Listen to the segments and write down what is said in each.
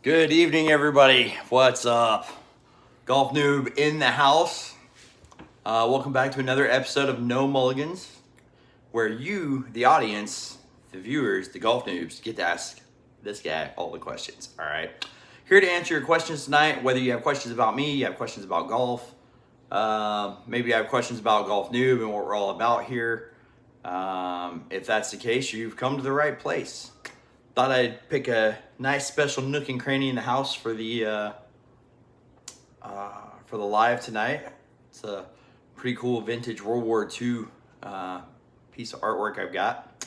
Good evening, everybody. What's up? Golf Noob in the house. Welcome back to another episode of No Mulligans, where you, the audience, the viewers, the golf noobs, get to ask this guy all the questions. All right. Here to answer your questions tonight, whether you have questions about me, you have questions about golf, maybe you have questions about Golf Noob and what we're all about here. If that's the case, you've come to the right place. Thought I'd pick a nice special nook and cranny in the house for the live tonight. It's a pretty cool vintage World War II piece of artwork I've got.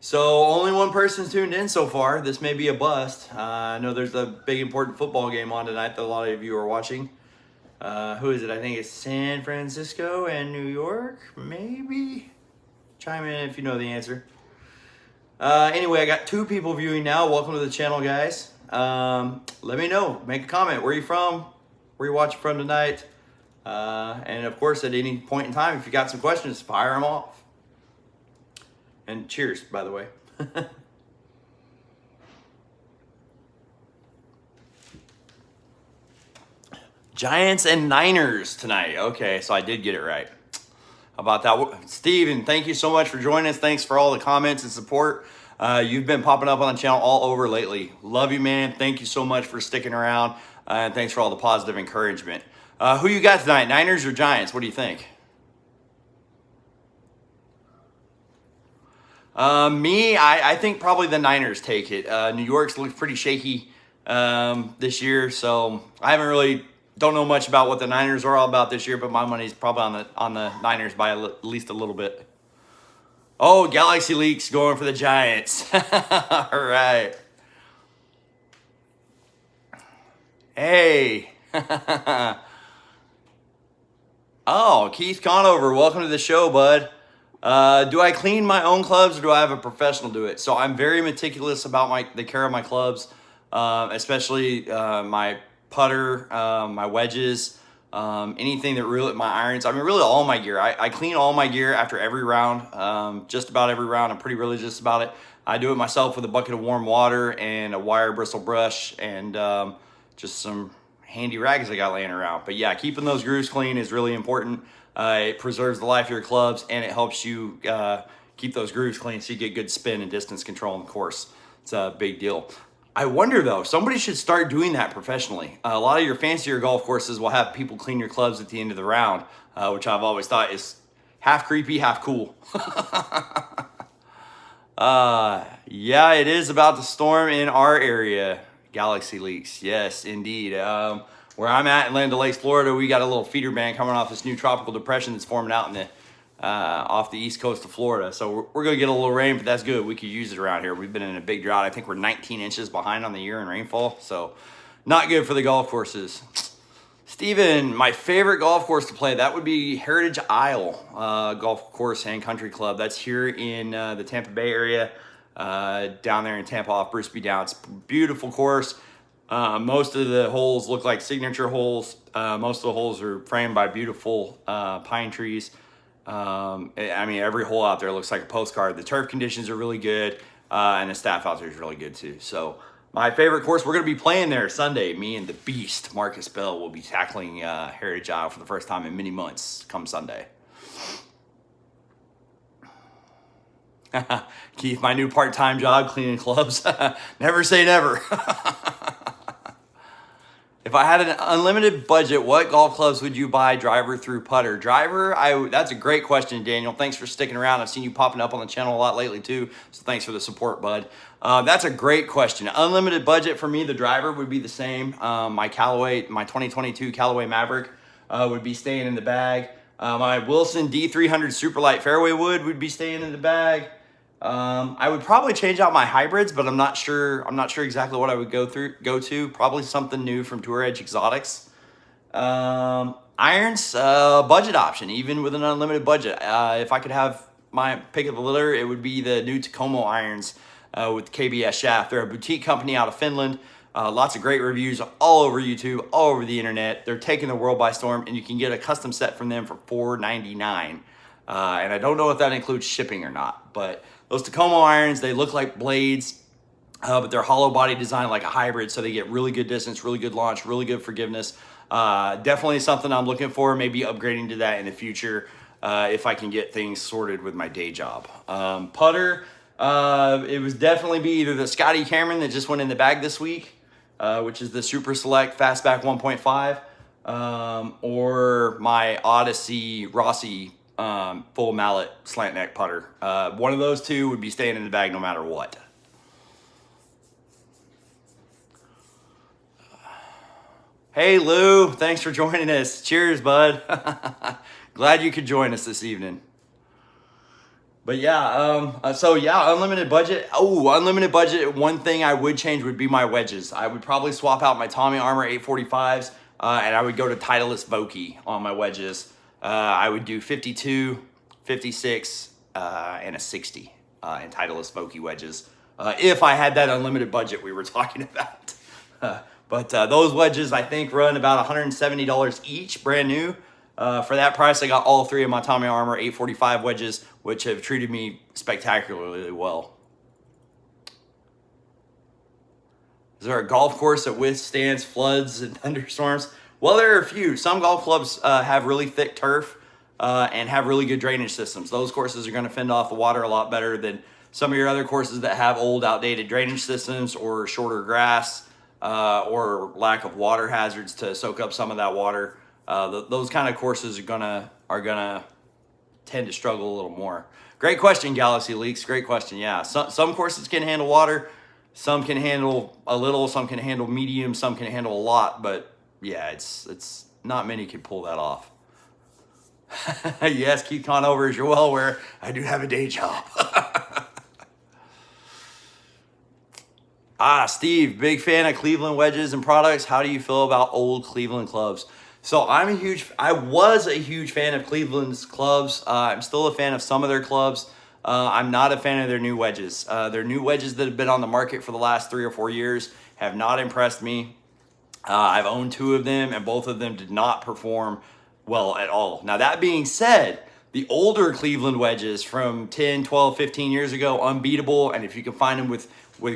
So only one person's tuned in so far. This may be a bust. I know there's a big important football game on tonight that a lot of you are watching. Who is it? I think it's San Francisco and New York, maybe? Chime in if you know the answer. Anyway, I got two people viewing now. Welcome to the channel, guys. Let me know. Make a comment. Where are you from? Where are you watching from tonight? And of course, at any point in time, if you got some questions, fire them off. And cheers, by the way. Giants and Niners tonight. Okay, so I did get it right. How about that? Steven, thank you so much for joining us. Thanks for all the comments and support. You've been popping up on the channel all over lately. Love you, man. Thank you so much for sticking around. And thanks for all the positive encouragement. Who you got tonight, Niners or Giants? What do you think? I think probably the Niners take it. New York's looked pretty shaky this year, so I don't know much about what the Niners are all about this year, but my money's probably on the Niners by at least a little bit. Oh, Galaxy Leaks going for the Giants. All right. Hey. Oh, Keith Conover, welcome to the show, bud. Do I clean my own clubs or do I have a professional do it? So I'm very meticulous about the care of my clubs, especially my putter, my wedges, anything that really, my irons. I mean, really all my gear. I clean all my gear after every round, just about every round. I'm pretty religious about it. I do it myself with a bucket of warm water and a wire bristle brush and just some handy rags I got laying around. But yeah, keeping those grooves clean is really important. It preserves the life of your clubs and it helps you keep those grooves clean so you get good spin and distance control in the course. It's a big deal. I wonder though, somebody should start doing that professionally. A lot of your fancier golf courses will have people clean your clubs at the end of the round, which I've always thought is half creepy, half cool. Yeah, it is about to storm in our area. Galaxy Leaks, yes, indeed. Where I'm at in Land O'Lakes, Florida, we got a little feeder band coming off this new tropical depression that's forming out in the off the east coast of Florida. So we're going to get a little rain, but that's good. We could use it around here. We've been in a big drought. I think we're 19 inches behind on the year in rainfall. So not good for the golf courses. Steven, my favorite golf course to play, that would be Heritage Isle Golf Course and Country Club. That's here in the Tampa Bay area, down there in Tampa off Bruce B. Downs. Beautiful course. Most of the holes look like signature holes. Most of the holes are framed by beautiful pine trees. I mean, every hole out there looks like a postcard. The turf conditions are really good, and the staff out there is really good too. So my favorite course, we're going to be playing there Sunday. Me and the beast, Marcus Bell, will be tackling Heritage Isle for the first time in many months come Sunday. Keith, my new part-time job, cleaning clubs. Never say never. If I had an unlimited budget, what golf clubs would you buy, driver through putter? Driver, that's a great question, Daniel. Thanks for sticking around. I've seen you popping up on the channel a lot lately too, so thanks for the support, bud. That's a great question. Unlimited budget for me, the driver would be the same. My 2022 Callaway Maverick would be staying in the bag. My Wilson D300 Superlight Fairway Wood would be staying in the bag. I would probably change out my hybrids, but I'm not sure exactly what I would go to. Probably something new from Tour Edge Exotics. Irons, budget option, even with an unlimited budget. If I could have my pick of the litter, it would be the new Tacoma irons with KBS shaft. They're a boutique company out of Finland. Lots of great reviews all over YouTube, all over the internet. They're taking the world by storm, and you can get a custom set from them for $4.99. And I don't know if that includes shipping or not, but those Tacoma irons, they look like blades. but they're hollow body design like a hybrid, so they get really good distance, really good launch, really good forgiveness. Definitely something I'm looking for, maybe upgrading to that in the future if I can get things sorted with my day job. Putter, it was definitely be either the Scotty Cameron that just went in the bag this week, which is the Super Select Fastback 1.5, or my Odyssey Rossi full mallet slant neck putter. One of those two would be staying in the bag no matter what. Hey Lou, thanks for joining us. Cheers, bud. Glad you could join us this evening. But yeah, so yeah, unlimited budget. Oh, unlimited budget. One thing I would change would be my wedges. I would probably swap out my Tommy Armour 845s, and I would go to Titleist Vokey on my wedges. I would do 52, 56, and a 60 in Titleist Vokey wedges. If I had that unlimited budget we were talking about. But those wedges, I think, run about $170 each, brand new. For that price, I got all three of my Tommy Armour 845 wedges, which have treated me spectacularly well. Is there a golf course that withstands floods and thunderstorms? Well, there are a few. Some golf clubs have really thick turf and have really good drainage systems. Those courses are going to fend off the water a lot better than some of your other courses that have old, outdated drainage systems or shorter grass. Or lack of water hazards to soak up some of that water. Those kind of courses are gonna tend to struggle a little more. Great question, Galaxy Leaks. Great question. Yeah, some courses can handle water, some can handle a little, some can handle medium, some can handle a lot. But yeah, it's not many can pull that off. Yes, Keith Conover, as you're well aware, I do have a day job. Steve, big fan of Cleveland wedges and products. How do you feel about old Cleveland clubs? So I was a huge fan of Cleveland's clubs. I'm still a fan of some of their clubs. I'm not a fan of their new wedges. Their new wedges that have been on the market for the last 3 or 4 years have not impressed me. I've owned 2 of them, and both of them did not perform well at all. Now, that being said, the older Cleveland wedges from 10, 12, 15 years ago, unbeatable. And if you can find them with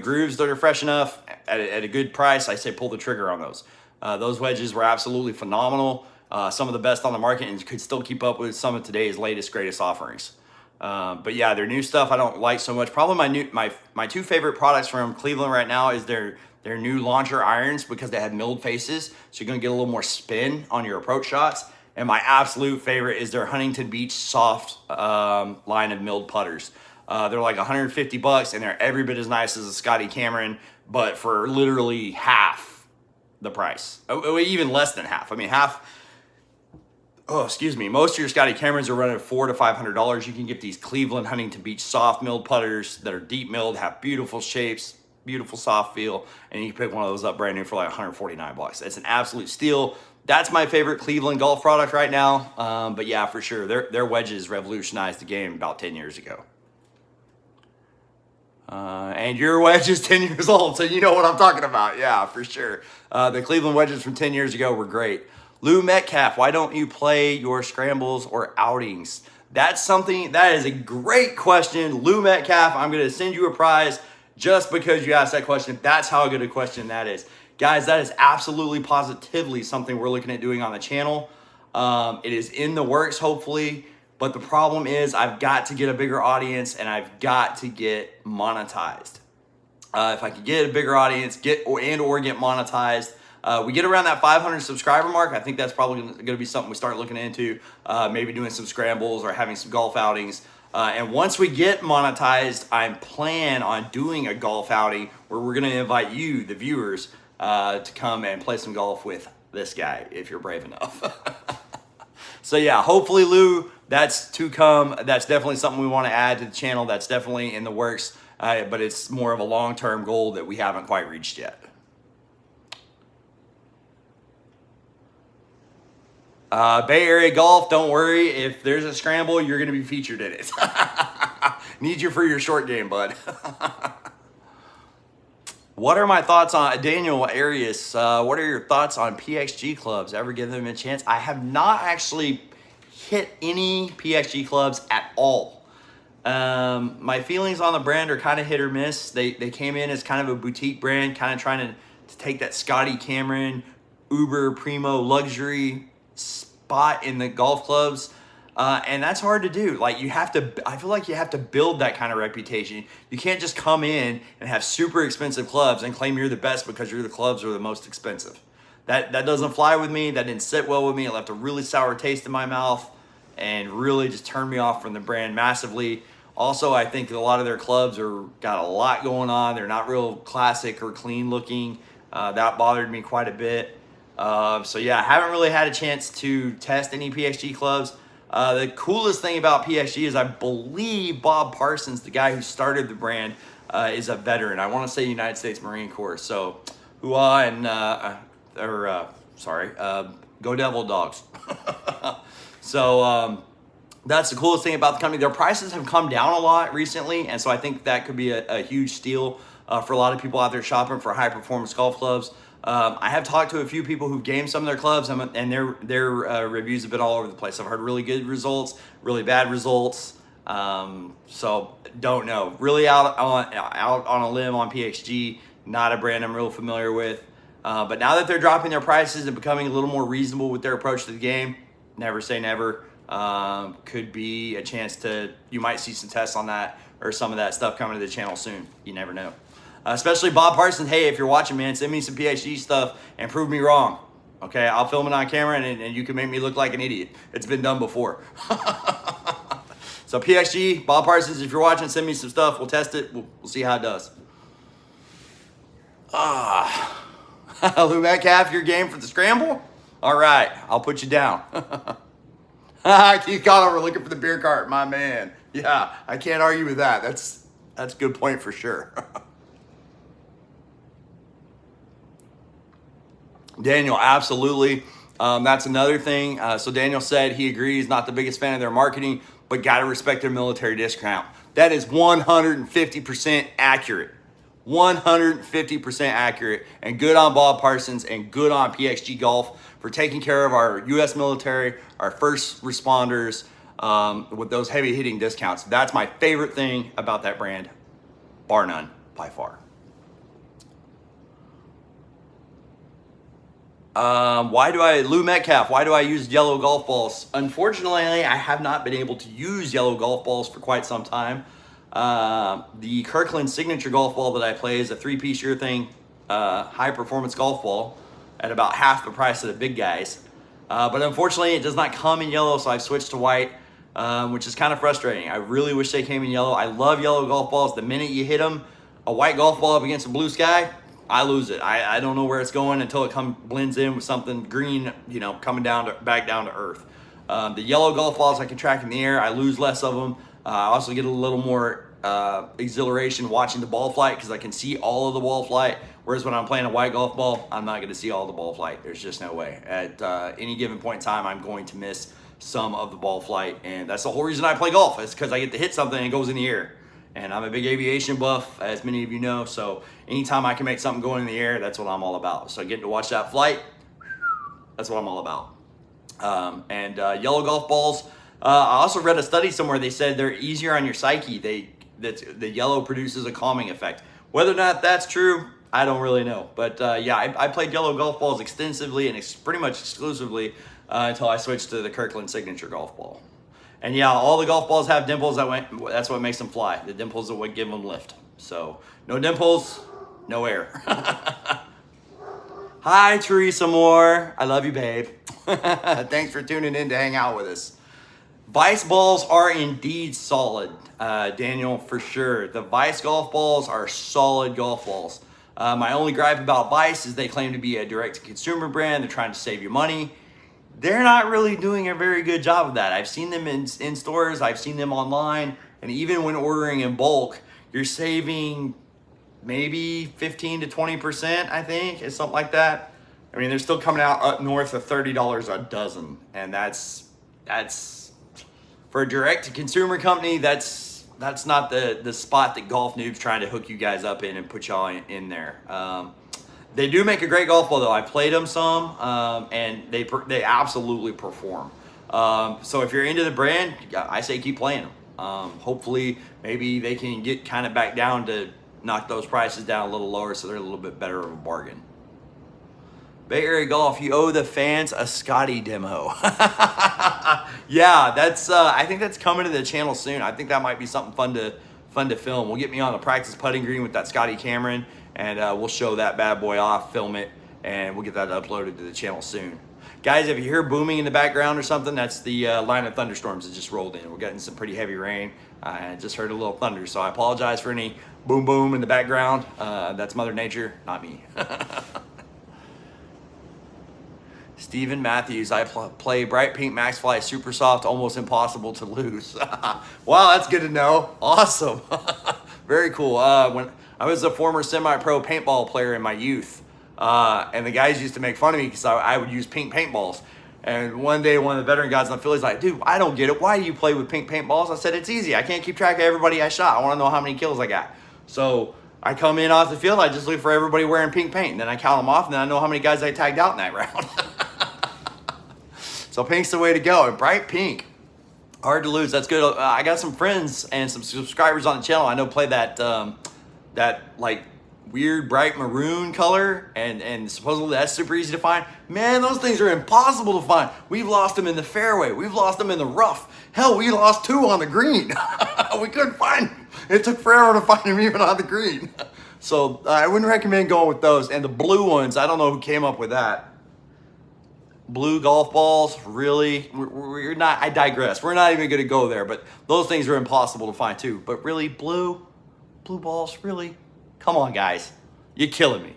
grooves that are fresh enough at a good price, I say pull the trigger on those. Those wedges were absolutely phenomenal. Some of the best on the market, and could still keep up with some of today's latest, greatest offerings. But yeah, their new stuff I don't like so much. Probably my 2 favorite products from Cleveland right now is their new launcher irons, because they have milled faces, so you're gonna get a little more spin on your approach shots. And my absolute favorite is their Huntington Beach soft line of milled putters. They're like $150, and they're every bit as nice as a Scotty Cameron, but for literally half the price. Even less than half. I mean, most of your Scotty Camerons are running $400 to $500. You can get these Cleveland Huntington Beach soft milled putters that are deep milled, have beautiful shapes, beautiful soft feel, and you can pick one of those up brand new for like $149. It's an absolute steal. That's my favorite Cleveland golf product right now. But yeah, for sure, their wedges revolutionized the game about 10 years ago. And your wedge is 10 years old, so you know what I'm talking about. Yeah, for sure. The Cleveland wedges from 10 years ago were great. Lou Metcalf, why don't you play your scrambles or outings? That is a great question. Lou Metcalf, I'm going to send you a prize just because you asked that question. That's how good a question that is. Guys, that is absolutely positively something we're looking at doing on the channel. It is in the works, hopefully. But the problem is I've got to get a bigger audience, and I've got to get monetized. If I could get a bigger audience, get monetized, we get around that 500 subscriber mark, I think that's probably going to be something we start looking into, maybe doing some scrambles or having some golf outings. And once we get monetized, I plan on doing a golf outing where we're going to invite you, the viewers, to come and play some golf with this guy, if you're brave enough. So yeah, hopefully, Lou, that's to come. That's definitely something we want to add to the channel. That's definitely in the works, but it's more of a long-term goal that we haven't quite reached yet. Bay Area Golf, don't worry. If there's a scramble, you're going to be featured in it. Need you for your short game, bud. What are my thoughts on Daniel Arias? What are your thoughts on PXG clubs? Ever give them a chance? I have not actually hit any PXG clubs at all. My feelings on the brand are kind of hit or miss. They came in as kind of a boutique brand, kind of trying to take that Scotty Cameron, uber primo luxury spot in the golf clubs. And that's hard to do. Like I feel like you have to build that kind of reputation. You can't just come in and have super expensive clubs and claim you're the best because the clubs are the most expensive. That doesn't fly with me. That didn't sit well with me. It left a really sour taste in my mouth and really just turned me off from the brand massively. Also, I think a lot of their clubs got a lot going on. They're not real classic or clean looking. That bothered me quite a bit. So yeah, I haven't really had a chance to test any PXG clubs. The coolest thing about PXG is I believe Bob Parsons, the guy who started the brand, is a veteran. I want to say United States Marine Corps. So, go Devil Dogs. So that's the coolest thing about the company. Their prices have come down a lot recently, and so I think that could be a huge steal for a lot of people out there shopping for high performance golf clubs. I have talked to a few people who've gamed some of their clubs, and their reviews have been all over the place. I've heard really good results, really bad results. So don't know. Really out on a limb on PXG. Not a brand I'm real familiar with. But now that they're dropping their prices and becoming a little more reasonable with their approach to the game, never say never. Could be a chance you might see some tests on that or some of that stuff coming to the channel soon. You never know. Especially Bob Parsons. Hey, if you're watching, man, send me some PhD stuff and prove me wrong. Okay, I'll film it on camera and you can make me look like an idiot. It's been done before. So PXG, Bob Parsons, if you're watching, send me some stuff. We'll test it. We'll see how it does. Lou Metcalf, your game for the scramble? All right, I'll put you down. Keith Conover looking for the beer cart, my man. Yeah, I can't argue with that. That's a good point for sure. Daniel, absolutely. That's another thing. So Daniel said he agrees, not the biggest fan of their marketing, but got to respect their military discount. That is 150% accurate. 150% accurate, and good on Bob Parsons and good on PXG Golf for taking care of our U.S. military, our first responders with those heavy hitting discounts. That's my favorite thing about that brand, bar none, by far. Lou Metcalf, why do I use yellow golf balls? Unfortunately, I have not been able to use yellow golf balls for quite some time. The Kirkland signature golf ball that I play is a 3-piece urethane high performance golf ball at about half the price of the big guys. But unfortunately, it does not come in yellow, so I've switched to white, which is kind of frustrating. I really wish they came in yellow. I love yellow golf balls. The minute you hit them, a white golf ball up against a blue sky, I lose it. I don't know where it's going until it blends in with something green, coming back down to earth. The yellow golf balls I can track in the air. I lose less of them. I also get a little more exhilaration watching the ball flight because I can see all of the ball flight. Whereas when I'm playing a white golf ball, I'm not going to see all the ball flight. There's just no way. At any given point in time, I'm going to miss some of the ball flight. And that's the whole reason I play golf. It's because I get to hit something and it goes in the air. And I'm a big aviation buff, as many of you know. So anytime I can make something go in the air, that's what I'm all about. So getting to watch that flight, that's what I'm all about. Yellow golf balls, I also read a study somewhere. They said they're easier on your psyche. The yellow produces a calming effect. Whether or not that's true, I don't really know. But I played yellow golf balls extensively and pretty much exclusively until I switched to the Kirkland signature golf ball. And yeah, all the golf balls have dimples. That's what makes them fly. The dimples are what give them lift. So no dimples, no air. Hi, Teresa Moore. I love you, babe. Thanks for tuning in to hang out with us. Vice balls are indeed solid, Daniel, for sure. The Vice golf balls are solid golf balls. My only gripe about Vice is they claim to be a direct-to-consumer brand. They're trying to save you money. They're not really doing a very good job of that. I've seen them in stores. I've seen them online. And even when ordering in bulk, you're saving maybe 15 to 20%, I think, is something like that. I mean, they're still coming out up north of $30 a dozen. And that's for a direct-to-consumer company, that's not the spot that Golf Noob's trying to hook you guys up in and put y'all in there. They do make a great golf ball, though. I played them some, and they absolutely perform. So if you're into the brand, I say keep playing them. Hopefully, maybe they can get kind of back down to knock those prices down a little lower so they're a little bit better of a bargain. Bay Area Golf, you owe the fans a Scotty demo. Yeah, that's. I think that's coming to the channel soon. I think that might be something fun to film. We'll get me on the practice putting green with that Scotty Cameron, and we'll show that bad boy off, film it, and we'll get that uploaded to the channel soon. Guys, if you hear booming in the background or something, that's the line of thunderstorms that just rolled in. We're getting some pretty heavy rain. I just heard a little thunder, so I apologize for any boom boom in the background. That's Mother Nature, not me. Steven Matthews, I play Bright Pink Max Fly Super Soft, almost impossible to lose. Wow, that's good to know. Awesome. Very cool. When I was a former semi-pro paintball player in my youth, and the guys used to make fun of me because I would use pink paintballs. And one day, one of the veteran guys on the field, he's like, dude, I don't get it. Why do you play with pink paintballs? I said, it's easy. I can't keep track of everybody I shot. I want to know how many kills I got. So I come in off the field, I just look for everybody wearing pink paint. And then I count them off, and then I know how many guys I tagged out in that round. So pink's the way to go. And bright pink, hard to lose. That's good. I got some friends and some subscribers on the channel I know play that that like weird bright maroon color, and supposedly that's super easy to find. Man, those things are impossible to find. We've lost them in the fairway. We've lost them in the rough. Hell, we lost 2 on the green. We couldn't find them. It took forever to find them even on the green. So I wouldn't recommend going with those. And the blue ones, I don't know who came up with that. Blue golf balls, really? We're not, I digress. We're not even going to go there, but those things are impossible to find too. But really, blue balls, really? Come on, guys. You're killing me.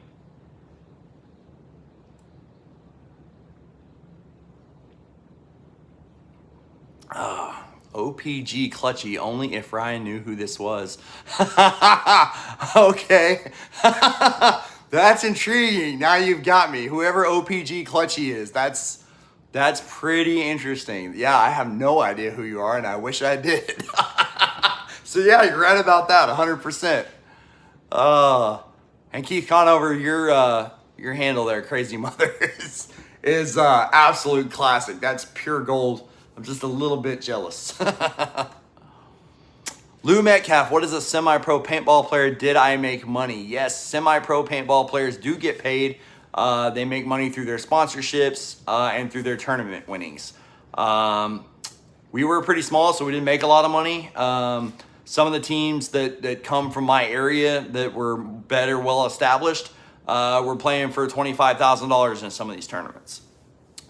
OPG Clutchy, only if Ryan knew who this was. Okay. That's intriguing. Now you've got me. Whoever OPG Clutchy is, that's pretty interesting. Yeah, I have no idea who you are, and I wish I did. So yeah, you're right about that, 100%. And Keith Conover, your handle there, Crazy Mother, is absolute classic. That's pure gold. I'm just a little bit jealous. Lou Metcalf, what is a semi-pro paintball player? Did I make money? Yes, semi-pro paintball players do get paid. They make money through their sponsorships and through their tournament winnings. We were pretty small, so we didn't make a lot of money. Some of the teams that come from my area that were better, well-established, were playing for $25,000 in some of these tournaments.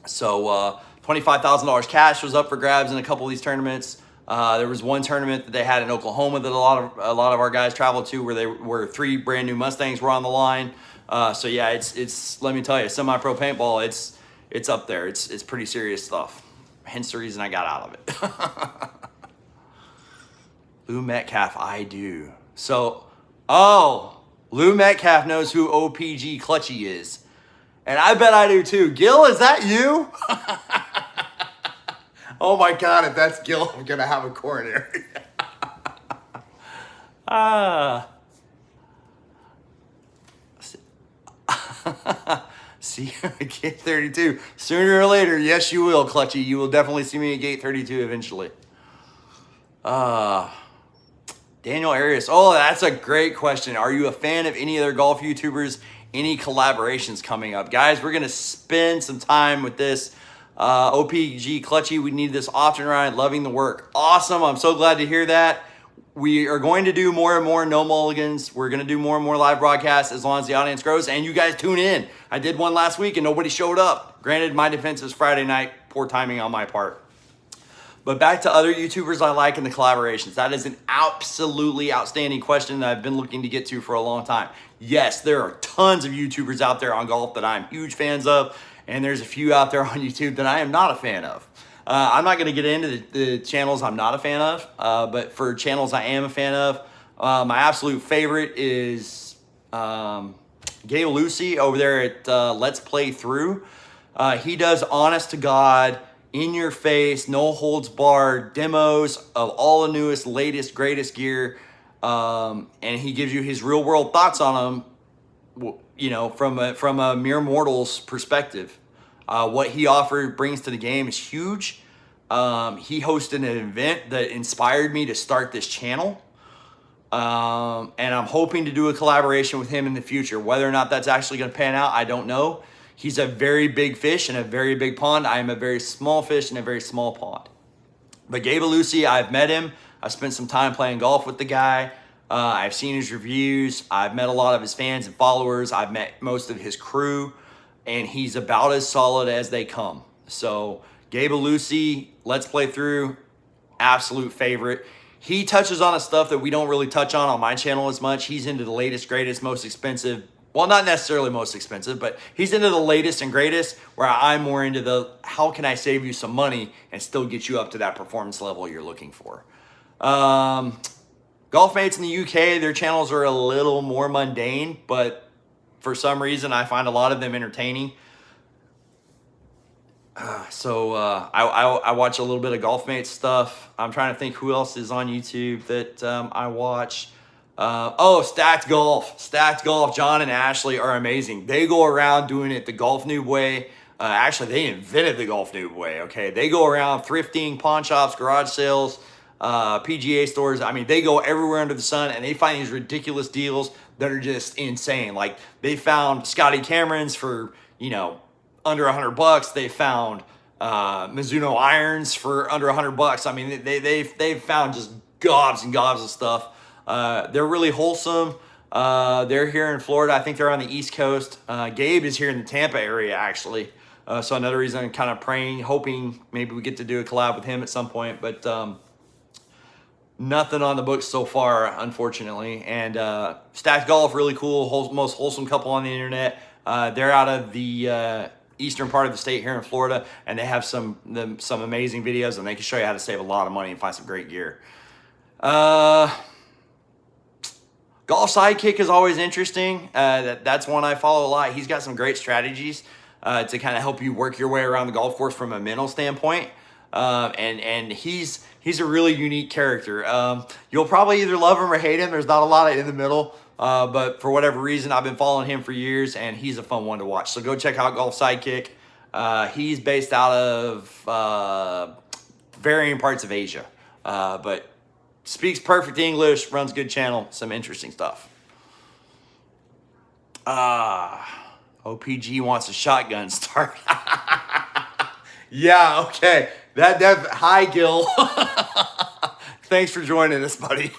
So $25,000 cash was up for grabs in a couple of these tournaments. There was one tournament that they had in Oklahoma that a lot of our guys traveled to, where 3 brand new Mustangs were on the line. So yeah, it's let me tell you, semi-pro paintball, it's up there. It's pretty serious stuff. Hence the reason I got out of it. Lou Metcalf, I do. So, Lou Metcalf knows who OPG Clutchy is. And I bet I do too. Gil, is that you? Oh my God, if that's Gil, I'm gonna have a coronary. See you at Gate 32. Sooner or later, yes you will, Clutchy. You will definitely see me at Gate 32 eventually. Daniel Arias. Oh, that's a great question. Are you a fan of any other golf YouTubers? Any collaborations coming up? Guys, we're gonna spend some time with this. OPG Clutchy, we need this option ride, loving the work. Awesome, I'm so glad to hear that. We are going to do more and more no mulligans. We're gonna do more and more live broadcasts as long as the audience grows and you guys tune in. I did one last week and nobody showed up. Granted, my defense is Friday night, poor timing on my part. But back to other YouTubers I like and the collaborations. That is an absolutely outstanding question that I've been looking to get to for a long time. Yes, there are tons of YouTubers out there on golf that I'm huge fans of, and there's a few out there on YouTube that I am not a fan of. I'm not gonna get into the channels I'm not a fan of, but for channels I am a fan of, my absolute favorite is Gail Lucy over there at Let's Play Through. He does honest to God, in your face, no holds barred demos of all the newest, latest, greatest gear. And he gives you his real world thoughts on them, you know, from a mere mortal's perspective. What he brings to the game is huge. He hosted an event that inspired me to start this channel. And I'm hoping to do a collaboration with him in the future. Whether or not that's actually going to pan out, I don't know. He's a very big fish in a very big pond. I am a very small fish in a very small pond. But Gabe Lucy, I've met him. I spent some time playing golf with the guy. I've seen his reviews. I've met a lot of his fans and followers. I've met most of his crew. And he's about as solid as they come. So Gabe Lucy, let's play through. Absolute favorite. He touches on a stuff that we don't really touch on my channel as much. He's into the latest, greatest, most expensive. Well, not necessarily most expensive, but he's into the latest and greatest, where I'm more into the how can I save you some money and still get you up to that performance level you're looking for. Golf Mates in the UK, their channels are a little more mundane, but for some reason I find a lot of them entertaining. I watch a little bit of Golf Mates stuff. I'm trying to think who else is on YouTube that I watch. Stacked Golf. Stacked Golf. John and Ashley are amazing. They go around doing it the Golf Noob way. Actually, they invented the Golf Noob way, okay? They go around thrifting, pawn shops, garage sales, PGA stores. I mean, they go everywhere under the sun, and they find these ridiculous deals that are just insane. Like, they found Scotty Camerons for, under $100. They found Mizuno irons for under $100. I mean, they've found just gobs and gobs of stuff. They're really wholesome. They're here in Florida. I think they're on the East Coast. Gabe is here in the Tampa area, actually. So another reason I'm kind of praying, hoping maybe we get to do a collab with him at some point. But nothing on the books so far, unfortunately. And Stacked Golf, really cool, most wholesome couple on the internet. They're out of the eastern part of the state here in Florida, and they have some amazing videos, and they can show you how to save a lot of money and find some great gear. Golf Sidekick is always interesting. That's one I follow a lot. He's got some great strategies to kind of help you work your way around the golf course from a mental standpoint. And he's a really unique character. You'll probably either love him or hate him. There's not a lot in the middle. But for whatever reason, I've been following him for years, and he's a fun one to watch. So go check out Golf Sidekick. He's based out of varying parts of Asia, but speaks perfect English, runs good channel, some interesting stuff. OPG wants a shotgun start. Yeah, okay. Hi, Gil. Thanks for joining us, buddy.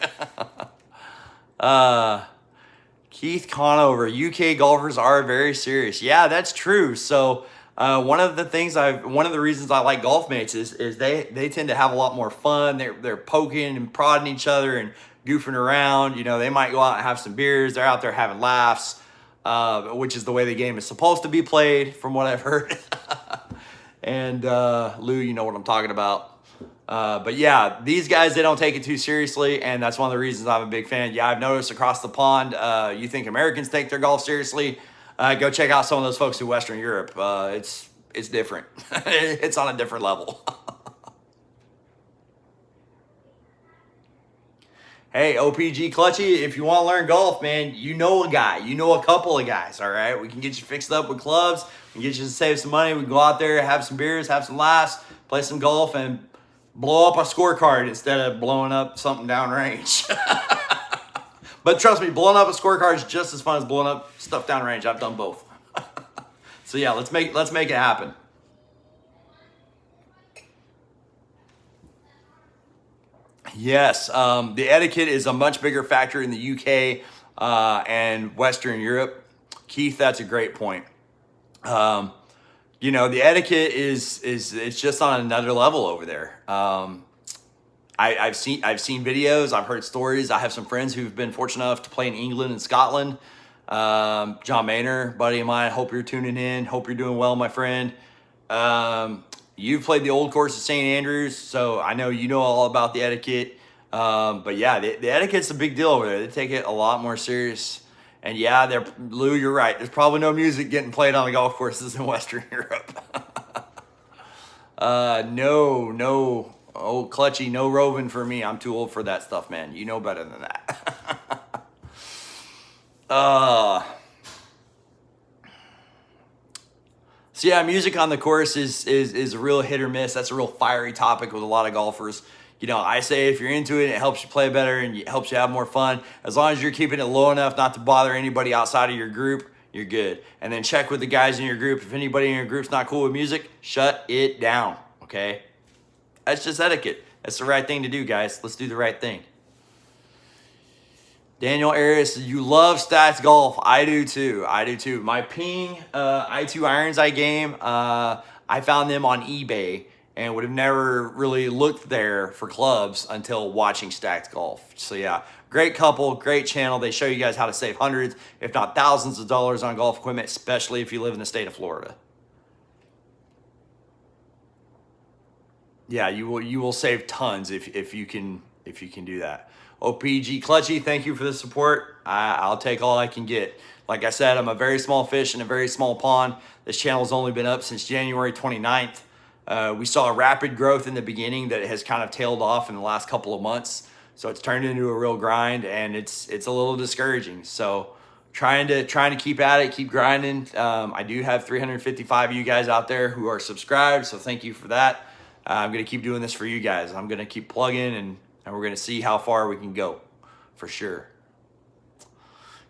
Keith Conover, UK golfers are very serious. Yeah, that's true. So one of the reasons I like Golf Mates is they tend to have a lot more fun. They're poking and prodding each other and goofing around. They might go out and have some beers. They're out there having laughs, which is the way the game is supposed to be played, from what I've heard. And Lou, you know what I'm talking about. But yeah, these guys, they don't take it too seriously, and that's one of the reasons I'm a big fan. Yeah, I've noticed across the pond, you think Americans take their golf seriously, go check out some of those folks in Western Europe. It's different. It's on a different level. Hey, OPG Clutchy, if you want to learn golf, man, you know a guy. You know a couple of guys, all right? We can get you fixed up with clubs. We can get you to save some money. We can go out there, have some beers, have some laughs, play some golf, and blow up a scorecard instead of blowing up something downrange. But trust me, blowing up a scorecard is just as fun as blowing up stuff downrange. I've done both. So yeah, let's make it happen. Yes, the etiquette is a much bigger factor in the UK and Western Europe. Keith, that's a great point. The etiquette it's just on another level over there. I've seen videos, I've heard stories. I have some friends who've been fortunate enough to play in England and Scotland. John Maynor, buddy of mine, hope you're tuning in. Hope you're doing well, my friend. You've played the old course at St. Andrews, so I know you know all about the etiquette. But yeah, the etiquette's a big deal over there. They take it a lot more serious. And yeah, Lou, you're right. There's probably no music getting played on the golf courses in Western Europe. No. Oh, Clutchy, no roving for me. I'm too old for that stuff, man. You know better than that. So yeah, music on the course is a real hit or miss. That's a real fiery topic with a lot of golfers. You know, I say if you're into it, it helps you play better and it helps you have more fun. As long as you're keeping it low enough not to bother anybody outside of your group, you're good. And then check with the guys in your group. If anybody in your group's not cool with music, shut it down, okay? That's just etiquette. That's the right thing to do, guys. Let's do the right thing. Daniel Arias, you love stats golf. I do too. I do too. My Ping I2 irons I game, I found them on eBay and would have never really looked there for clubs until watching Stacked Golf. So yeah, great couple, great channel. They show you guys how to save hundreds, if not thousands of dollars on golf equipment, especially if you live in the state of Florida. Yeah, you will save tons if you can do that. OPG Clutchy, thank you for the support. I'll take all I can get. Like I said, I'm a very small fish in a very small pond. This channel has only been up since January 29th. We saw a rapid growth in the beginning that has kind of tailed off in the last couple of months. So it's turned into a real grind, and it's a little discouraging. So trying to keep at it, keep grinding. I do have 355 of you guys out there who are subscribed, so thank you for that. I'm gonna keep doing this for you guys. I'm gonna keep plugging, and we're gonna see how far we can go, for sure.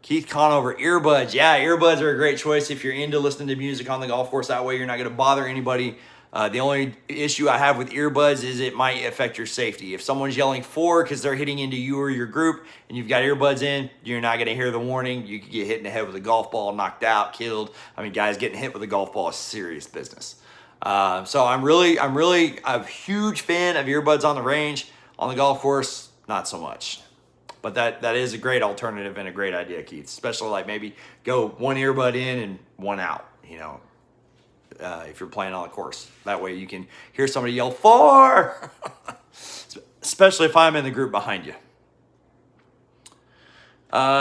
Keith Conover, earbuds. Yeah, earbuds are a great choice if you're into listening to music on the golf course. That way you're not gonna bother anybody. The only issue I have with earbuds is it might affect your safety. If someone's yelling "for" because they're hitting into you or your group and you've got earbuds in, you're not going to hear the warning. You could get hit in the head with a golf ball, knocked out, killed. I mean, guys, getting hit with a golf ball is serious business. So I'm really a huge fan of earbuds on the range. On the golf course, not so much. But that is a great alternative and a great idea, Keith. Especially like maybe go one earbud in and one out, you know. If you're playing on the course. That way you can hear somebody yell, "for!" Especially if I'm in the group behind you.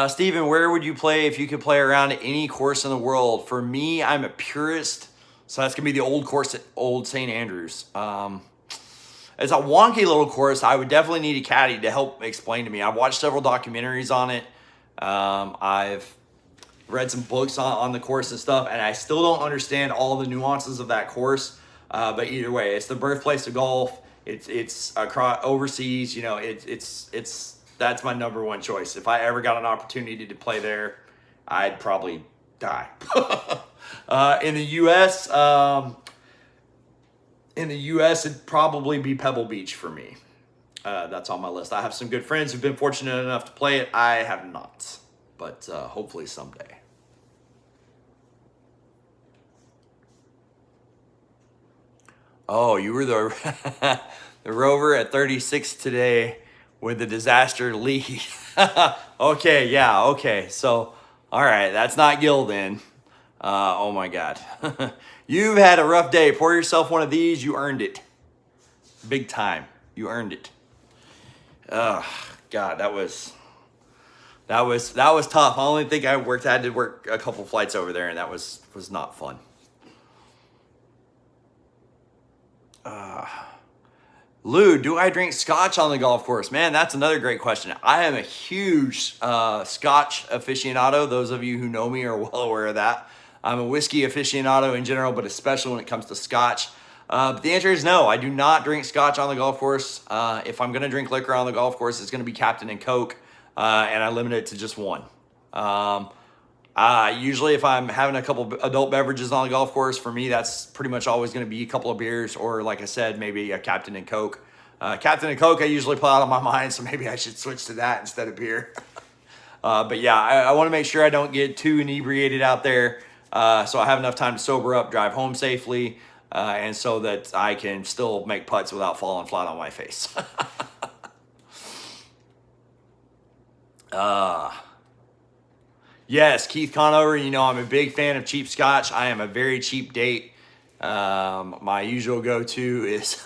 Steven, where would you play if you could play around any course in the world? For me, I'm a purist, so that's going to be the old course at Old St. Andrews. It's a wonky little course. I would definitely need a caddy to help explain to me. I've watched several documentaries on it. I've read some books on the course and stuff, and I still don't understand all the nuances of that course. But either way, it's the birthplace of golf. It's across overseas. You know, it's that's my number one choice. If I ever got an opportunity to play there, I'd probably die. In the U.S., it'd probably be Pebble Beach for me. That's on my list. I have some good friends who've been fortunate enough to play it. I have not, but hopefully someday. Oh, you were the the rover at 36 today with the disaster lead. Okay, yeah, okay. So, all right, that's not Gil then. Oh my God. You've had a rough day. Pour yourself one of these. You earned it. Big time. You earned it. God, that was tough. I only think I had to work a couple flights over there, and that was not fun. Lou, do I drink scotch on the golf course? Man, that's another great question. I am a huge scotch aficionado. Those of you who know me are well aware of that. I'm a whiskey aficionado in general, but especially when it comes to scotch. But the answer is no. I do not drink scotch on the golf course. If I'm going to drink liquor on the golf course, it's going to be Captain and Coke, and I limit it to just one. Usually if I'm having a couple adult beverages on the golf course, for me, that's pretty much always going to be a couple of beers, or like I said, maybe a Captain and Coke. Captain and Coke I usually pull out of my mind, so maybe I should switch to that instead of beer. But yeah, I want to make sure I don't get too inebriated out there, so I have enough time to sober up, drive home safely, and so that I can still make putts without falling flat on my face. Yes, Keith Conover, you know I'm a big fan of cheap scotch. I am a very cheap date. My usual go-to is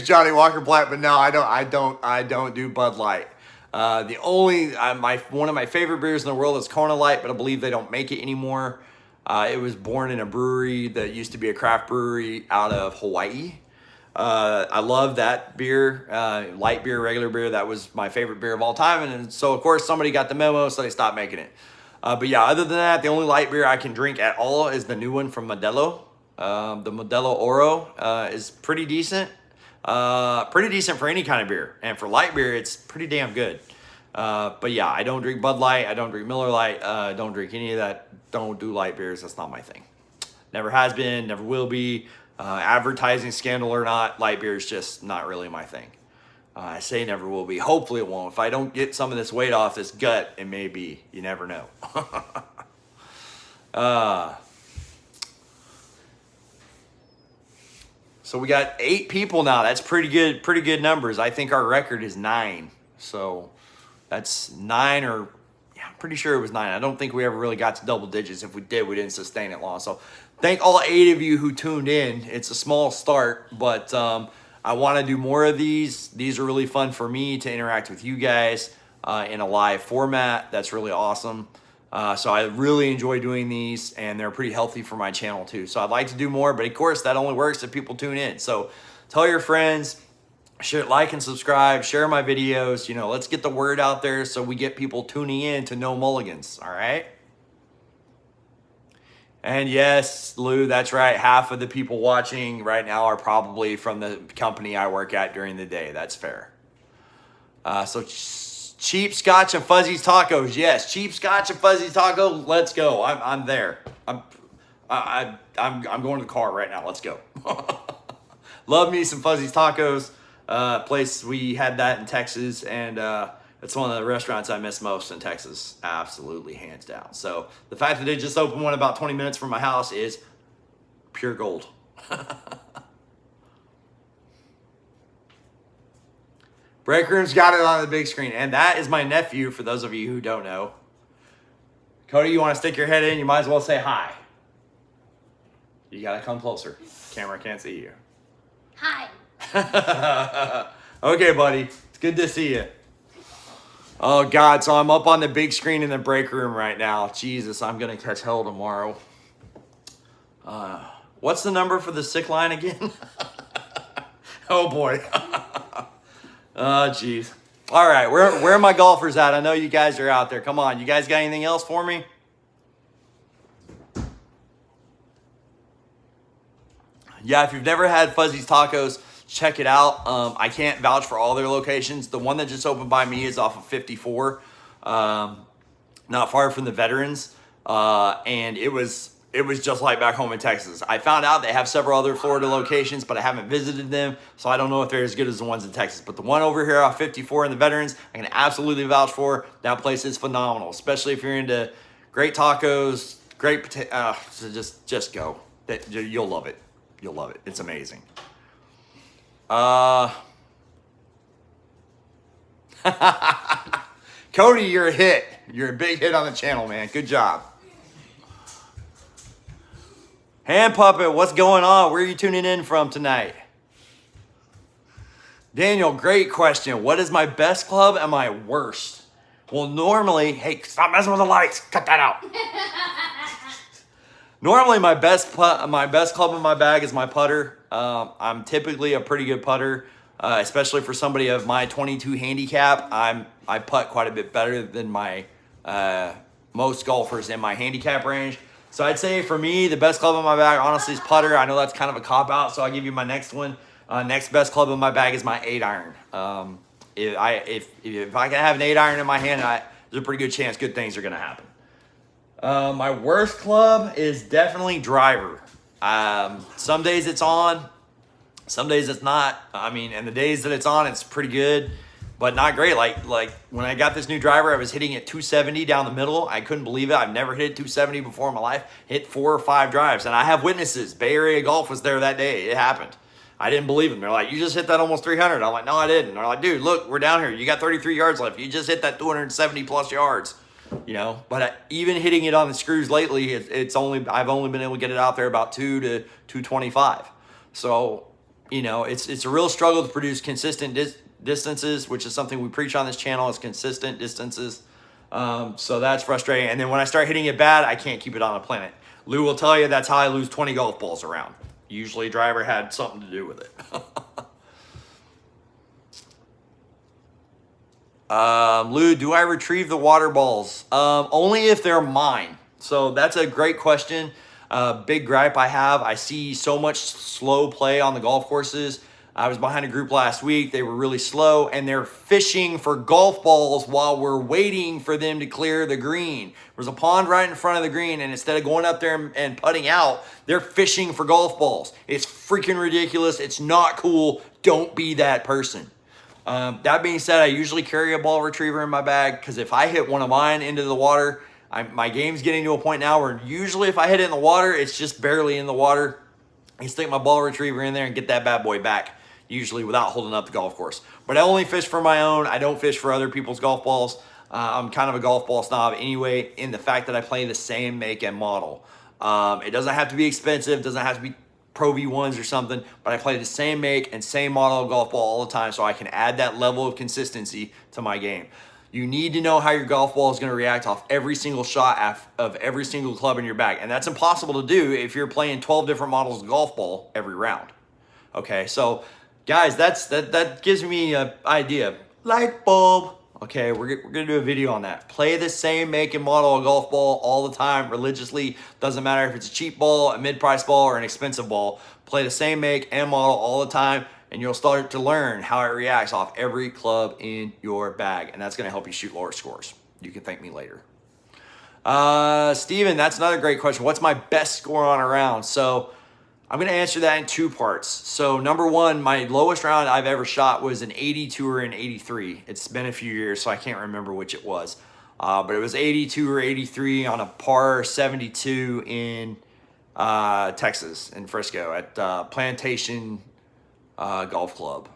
Johnny Walker Black, but no, I don't do Bud Light. One of my favorite beers in the world is Kona Light, but I believe they don't make it anymore. It was born in a brewery that used to be a craft brewery out of Hawaii. I love that beer, light beer, regular beer. That was my favorite beer of all time. And so, of course, somebody got the memo, so they stopped making it. But yeah, other than that, the only light beer I can drink at all is the new one from Modelo. The Modelo Oro is pretty decent. Pretty decent for any kind of beer. And for light beer, it's pretty damn good. But yeah, I don't drink Bud Light. I don't drink Miller Lite. Don't drink any of that. Don't do light beers. That's not my thing. Never has been, never will be. Advertising scandal or not, light beer is just not really my thing. I say never will be. Hopefully it won't. If I don't get some of this weight off this gut, it may be. You never know. So we got 8 people now. That's pretty good numbers. I think our record is 9. So that's 9 or, yeah, I'm pretty sure it was 9. I don't think we ever really got to double digits. If we did, we didn't sustain it long. So thank all 8 of you who tuned in. It's a small start, but I want to do more of these. These are really fun for me to interact with you guys in a live format. That's really awesome. So I really enjoy doing these, and they're pretty healthy for my channel too. So I'd like to do more, but of course that only works if people tune in. So tell your friends, share, like and subscribe, share my videos. You know, let's get the word out there so we get people tuning in to know Mulligans. All right. And yes, Lou, that's right. Half of the people watching right now are probably from the company I work at during the day. That's fair. So cheap Scotch and Fuzzy's Tacos. Yes, cheap Scotch and Fuzzy's Tacos. Let's go. I'm there. I'm going to the car right now. Let's go. Love me some Fuzzy's Tacos. Place we had that in Texas, and it's one of the restaurants I miss most in Texas. Absolutely, hands down. So the fact that they just opened one about 20 minutes from my house is pure gold. Break Room's got it on the big screen. And that is my nephew, for those of you who don't know. Cody, you want to stick your head in? You might as well say hi. You got to come closer. Camera can't see you. Hi. Okay, buddy. It's good to see you. Oh, God. So I'm up on the big screen in the break room right now. Jesus, I'm going to catch hell tomorrow. What's the number for the sick line again? Oh, boy. Oh, jeez. All right, where are my golfers at? I know you guys are out there. Come on, you guys got anything else for me? Yeah, if you've never had Fuzzy's Tacos, check it out. I can't vouch for all their locations. The one that just opened by me is off of 54, not far from the Veterans, and it was just like back home in Texas. I found out they have several other Florida locations, but I haven't visited them, so I don't know if they're as good as the ones in Texas. But the one over here off 54 in the Veterans, I can absolutely vouch for. That place is phenomenal, especially if you're into great tacos, great potato. So just go. You'll love it. You'll love it. It's amazing. Cody, you're a hit. You're a big hit on the channel, man. Good job. Hand Puppet, what's going on? Where are you tuning in from tonight? Daniel, great question. What is my best club and my worst? Well, normally, hey, stop messing with the lights. Cut that out. Normally, my best club in my bag is my putter. I'm typically a pretty good putter, especially for somebody of my 22 handicap. I putt quite a bit better than my most golfers in my handicap range. So I'd say for me, the best club in my bag, honestly, is putter. I know that's kind of a cop-out, so I'll give you my next one. Next best club in my bag is my 8-iron. If I can have an 8-iron in my hand, there's a pretty good chance good things are going to happen. My worst club is definitely driver. Some days it's on, some days it's not. I mean, and the days that it's on, it's pretty good, but not great. Like when I got this new driver, I was hitting it 270 down the middle. I couldn't believe it. I've never hit 270 before in my life. Hit 4 or 5 drives, and I have witnesses. Bay Area Golf was there that day. It happened. I didn't believe them. They're like, you just hit that almost 300. I'm like, no, I didn't. They're like, dude, look, we're down here. You got 33 yards left. You just hit that 270 plus yards, you know. But even hitting it on the screws lately, I've only been able to get it out there about 2 to 225. So, you know, it's a real struggle to produce consistent distances, which is something we preach on this channel, is consistent distances. So that's frustrating. And then when I start hitting it bad, I can't keep it on the planet. Lou will tell you that's how I lose 20 golf balls around. Usually driver had something to do with it. Lou, do I retrieve the water balls? Only if they're mine. So that's a great question. Big gripe I have. I see so much slow play on the golf courses. I was behind a group last week. They were really slow, and they're fishing for golf balls while we're waiting for them to clear the green. There's a pond right in front of the green, and instead of going up there and putting out, they're fishing for golf balls. It's freaking ridiculous. It's not cool. Don't be that person. That being said, I usually carry a ball retriever in my bag because if I hit one of mine into the water, my game's getting to a point now where usually if I hit it in the water, it's just barely in the water. I can stick my ball retriever in there and get that bad boy back, usually without holding up the golf course. But I only fish for my own. I don't fish for other people's golf balls. I'm kind of a golf ball snob anyway, in the fact that I play the same make and model. It doesn't have to be expensive, doesn't have to be Pro V1s or something, but I play the same make and same model of golf ball all the time so I can add that level of consistency to my game. You need to know how your golf ball is going to react off every single shot of every single club in your bag. And that's impossible to do if you're playing 12 different models of golf ball every round. Okay, so guys, that gives me an idea. Light bulb. Okay, we're gonna do a video on that. Play the same make and model of golf ball all the time, religiously. Doesn't matter if it's a cheap ball, a mid-price ball, or an expensive ball. Play the same make and model all the time, and you'll start to learn how it reacts off every club in your bag, and that's gonna help you shoot lower scores. You can thank me later. Steven, that's another great question. What's my best score on a round? So I'm going to answer that in two parts. So number one, my lowest round I've ever shot was an 82 or an 83. It's been a few years, so I can't remember which it was. But it was 82 or 83 on a par 72 in Texas, in Frisco, at Plantation Golf Club.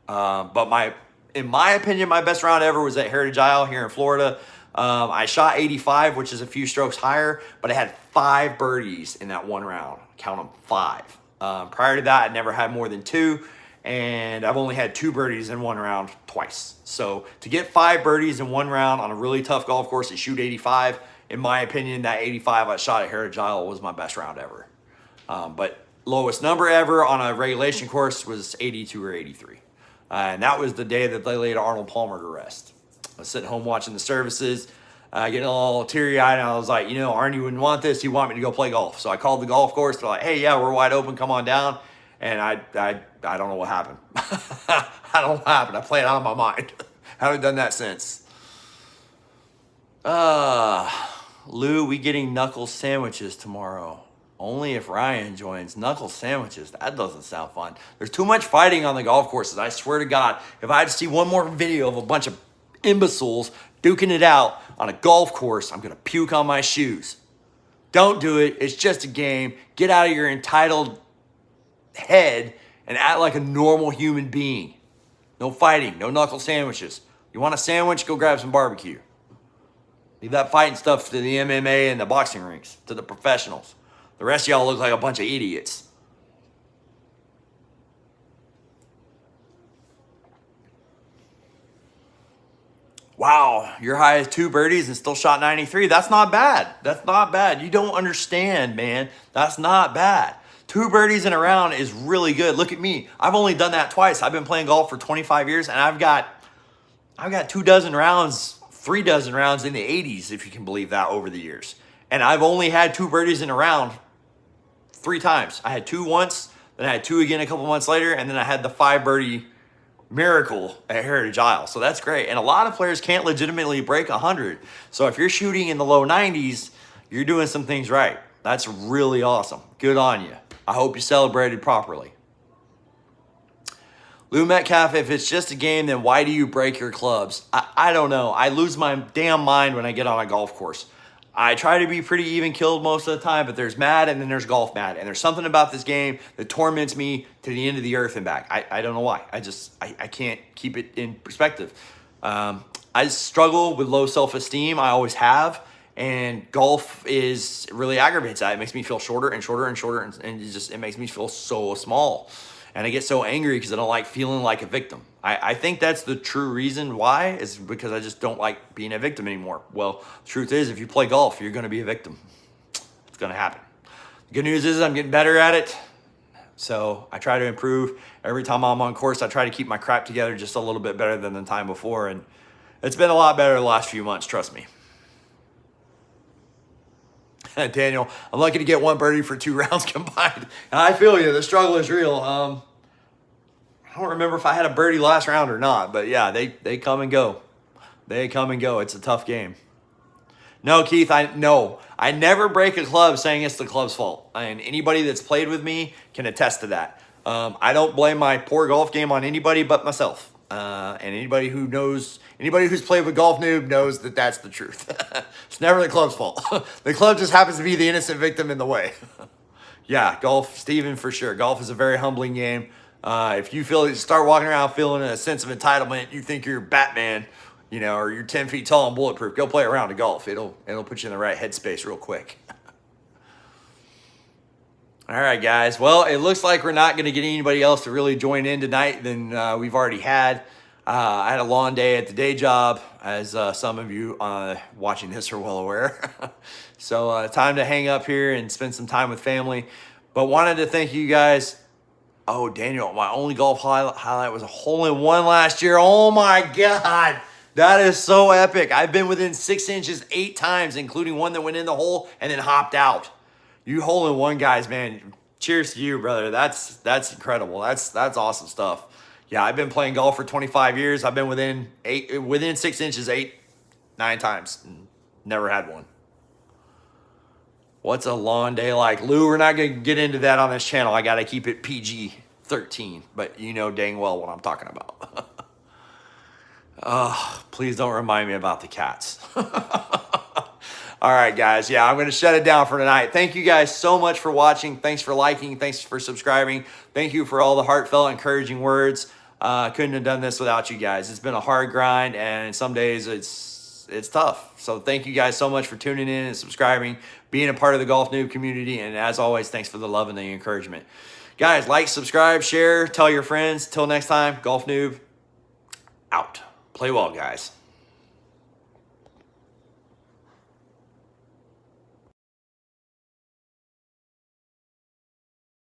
But in my opinion, my best round ever was at Heritage Isle here in Florida. I shot 85, which is a few strokes higher, but I had 5 birdies in that one round. Count them, 5. Prior to that, I'd never had more than 2, and I've only had 2 birdies in one round twice. So to get 5 birdies in one round on a really tough golf course and shoot 85, in my opinion, that 85 I shot at Heritage Isle was my best round ever. But lowest number ever on a regulation course was 82 or 83. And that was the day that they laid Arnold Palmer to rest. I was sitting home watching the services, getting a little teary-eyed, and I was like, you know, Arnie wouldn't want this. He'd want me to go play golf. So I called the golf course. They're like, hey, yeah, we're wide open. Come on down. And I don't know what happened. I don't know what happened. I played it out of my mind. Haven't done that since. Lou, we getting knuckle sandwiches tomorrow. Only if Ryan joins. Knuckle sandwiches. That doesn't sound fun. There's too much fighting on the golf courses. I swear to God, if I had to see one more video of a bunch of imbeciles duking it out on a golf course, I'm gonna puke on my shoes. Don't do it. It's just a game. Get out of your entitled head and act like a normal human being. No fighting, no knuckle sandwiches. You want a sandwich? Go grab some barbecue. Leave that fighting stuff to the MMA and the boxing rinks, to the professionals. The rest of y'all look like a bunch of idiots. Wow, your high is 2 birdies and still shot 93. That's not bad. That's not bad. You don't understand, man. That's not bad. 2 birdies in a round is really good. Look at me. I've only done that twice. I've been playing golf for 25 years, and I've got 2 dozen rounds, 3 dozen rounds in the 80s, if you can believe that, over the years. And I've only had 2 birdies in a round 3 times. I had 2 once, then I had 2 again a couple months later, and then I had the 5 birdie miracle at Heritage Isle. So that's great. And a lot of players can't legitimately break 100. So if you're shooting in the low 90s, you're doing some things right. That's really awesome. Good on you. I hope you celebrated properly. Lou Metcalf, if it's just a game, then why do you break your clubs? I don't know. I lose my damn mind when I get on a golf course. I try to be pretty even killed most of the time, but there's mad and then there's golf mad. And there's something about this game that torments me to the end of the earth and back. I don't know why. I can't keep it in perspective. I struggle with low self-esteem. I always have. And golf really aggravates that. It makes me feel shorter and shorter and shorter. And it makes me feel so small. And I get so angry because I don't like feeling like a victim. I think that's the true reason why, is because I just don't like being a victim anymore. Well, the truth is, if you play golf, you're going to be a victim. It's going to happen. The good news is I'm getting better at it. So I try to improve. Every time I'm on course, I try to keep my crap together just a little bit better than the time before. And It's been a lot better the last few months, trust me. Daniel, I'm lucky to get 1 birdie for 2 rounds combined. And I feel you. The struggle is real. I don't remember if I had a birdie last round or not, but yeah, they come and go. They come and go. It's a tough game. No, Keith, I never break a club saying it's the club's fault. And anybody that's played with me can attest to that. I don't blame my poor golf game on anybody but myself. And anybody who's played with Golf Noob knows that that's the truth. It's never the club's fault. The club just happens to be the innocent victim in the way. Yeah, golf, Steven, for sure. Golf is a very humbling game. If you start walking around feeling a sense of entitlement, you think you're Batman, you know, or you're 10 feet tall and bulletproof, go play a round of golf. It'll put you in the right headspace real quick. All right, guys. Well, it looks like we're not going to get anybody else to really join in tonight than we've already had. I had a long day at the day job, as some of you watching this are well aware. So time to hang up here and spend some time with family. But wanted to thank you guys. Oh, Daniel, my only golf highlight was a hole-in-one last year. Oh, my God. That is so epic. I've been within 6 inches 8 times, including one that went in the hole and then hopped out. You hole-in-one guys, man. Cheers to you, brother. That's incredible. That's awesome stuff. Yeah, I've been playing golf for 25 years. I've been within 6 inches 9 times. Never had one. What's a long day like? Lou, we're not going to get into that on this channel. I got to keep it PG-13, but you know dang well what I'm talking about. Please don't remind me about the cats. All right, guys. Yeah, I'm going to shut it down for tonight. Thank you guys so much for watching. Thanks for liking. Thanks for subscribing. Thank you for all the heartfelt, encouraging words. Couldn't have done this without you guys. It's been a hard grind, and some days it's tough. So thank you guys so much for tuning in and subscribing, being a part of the Golf Noob community. And as always, thanks for the love and the encouragement. Guys, like, subscribe, share, tell your friends. Till next time, Golf Noob out. Play well, guys.